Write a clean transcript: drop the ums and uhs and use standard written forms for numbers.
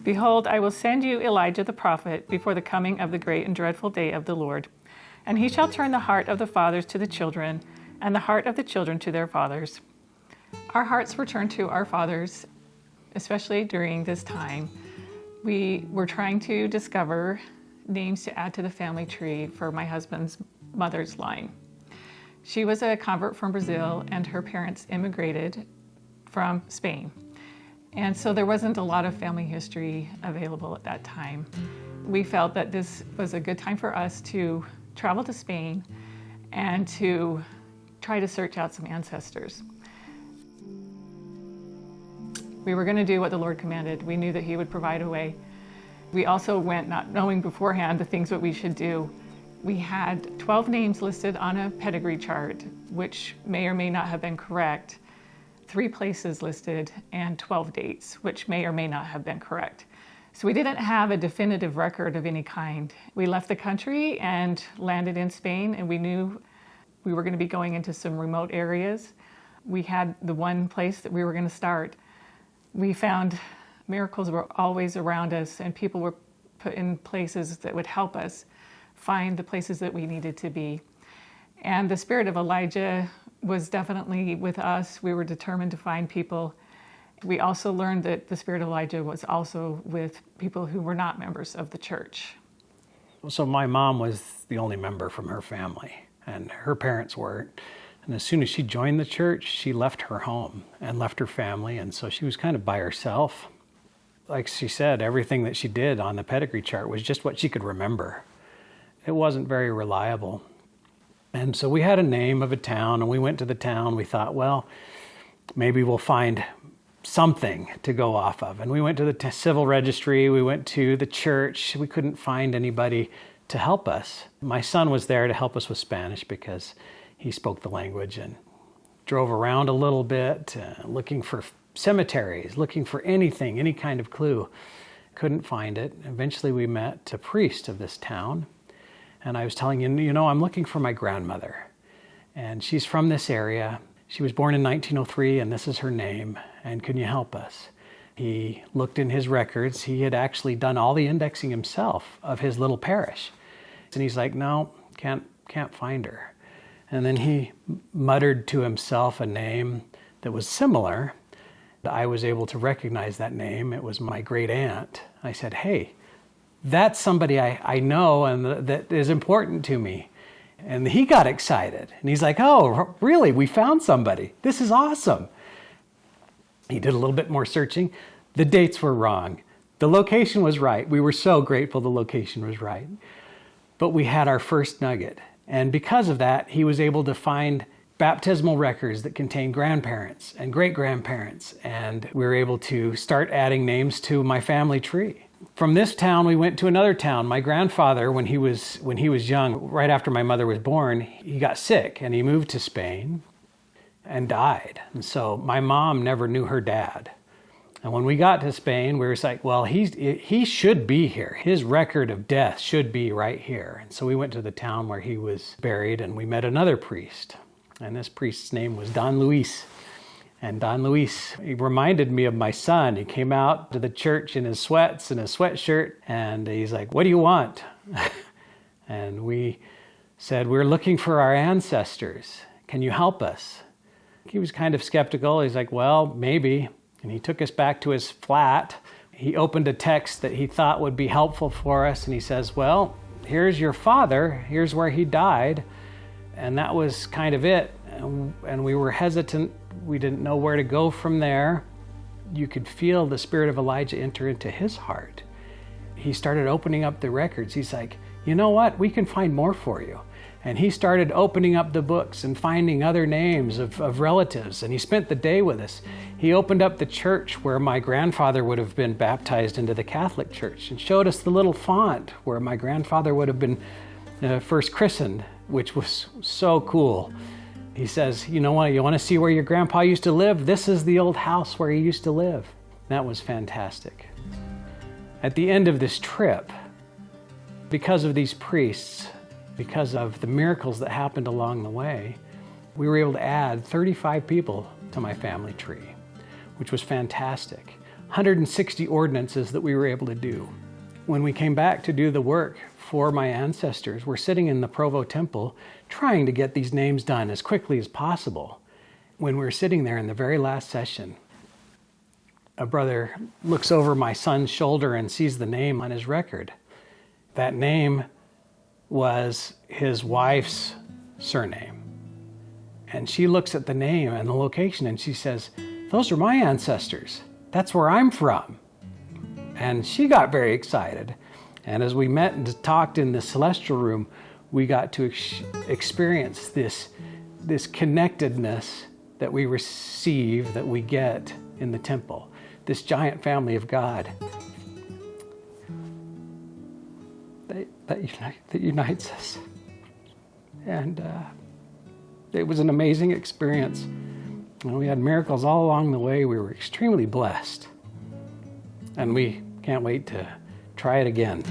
Behold, I will send you Elijah the prophet before the coming of the great and dreadful day of the Lord. And he shall turn the heart of the fathers to the children, and the heart of the children to their fathers. Our hearts were turned to our fathers, especially during this time. We were trying to discover names to add to the family tree for my husband's mother's line. She was a convert from Brazil, and her parents immigrated from Spain. And so there wasn't a lot of family history available at that time. We felt that this was a good time for us to travel to Spain and to try to search out some ancestors. We were going to do what the Lord commanded. We knew that He would provide a way. We also went not knowing beforehand the things that we should do. We had 12 names listed on a pedigree chart, which may or may not have been correct, 3 places listed, and 12 dates, which may or may not have been correct. So we didn't have a definitive record of any kind. We left the country and landed in Spain, and we knew we were going to be going into some remote areas. We had the one place that we were going to start. We found miracles were always around us, and people were put in places that would help us find the places that we needed to be. And the spirit of Elijah was definitely with us. We were determined to find people. We also learned that the spirit of Elijah was also with people who were not members of the church. So my mom was the only member from her family, and her parents weren't. And as soon as she joined the church, she left her home and left her family, and so she was kind of by herself. Like she said, everything that she did on the pedigree chart was just what she could remember. It wasn't very reliable. And so we had a name of a town, and we went to the town. We thought, well, maybe we'll find something to go off of. And we went to the civil registry, we went to the church. We couldn't find anybody to help us. My son was there to help us with Spanish because he spoke the language, and drove around a little bit, looking for cemeteries, looking for anything, any kind of clue. Couldn't find it. Eventually we met a priest of this town, and I was telling him, I'm looking for my grandmother, and she's from this area. She was born in 1903, and this is her name, and can you help us? He looked in his records. He had actually done all the indexing himself of his little parish. And he's like, no, can't find her. And then he muttered to himself a name that was similar. I was able to recognize that name. It was my great aunt. I said, hey, that's somebody I know and that is important to me. And he got excited. And he's like, oh, really? We found somebody. This is awesome. He did a little bit more searching. The dates were wrong. The location was right. We were so grateful the location was right. But we had our first nugget. And because of that, he was able to find baptismal records that contained grandparents and great-grandparents. And we were able to start adding names to my family tree. From this town, we went to another town. My grandfather, when he was young, right after my mother was born, he got sick and he moved to Spain and died. And so my mom never knew her dad. And when we got to Spain, we were like, well, he should be here. His record of death should be right here. And so we went to the town where he was buried, and we met another priest. And this priest's name was Don Luis. And Don Luis, he reminded me of my son. He came out to the church in his sweats and his sweatshirt, and he's like, what do you want? And we said, we're looking for our ancestors. Can you help us? He was kind of skeptical. He's like, well, maybe. And he took us back to his flat. He opened a text that he thought would be helpful for us. And he says, well, here's your father. Here's where he died. And that was kind of it. And we were hesitant. We didn't know where to go from there. You could feel the spirit of Elijah enter into his heart. He started opening up the records. He's like, you know what? We can find more for you. And he started opening up the books and finding other names of relatives. And he spent the day with us. He opened up the church where my grandfather would have been baptized into the Catholic Church and showed us the little font where my grandfather would have been first christened, which was so cool. He says, you know what, you want to see where your grandpa used to live? This is the old house where he used to live. That was fantastic. At the end of this trip, because of these priests, because of the miracles that happened along the way, we were able to add 35 people to my family tree, which was fantastic. 160 ordinances that we were able to do. When we came back to do the work for my ancestors, we're sitting in the Provo Temple trying to get these names done as quickly as possible. When we were sitting there in the very last session, a brother looks over my son's shoulder and sees the name on his record. That name was his wife's surname. And she looks at the name and the location and she says, "Those are my ancestors. That's where I'm from." And she got very excited. And as we met and talked in the celestial room, we got to experience this connectedness that we receive, that we get in the temple, this giant family of God that unites us. And it was an amazing experience. And we had miracles all along the way. We were extremely blessed. And we can't wait to try it again.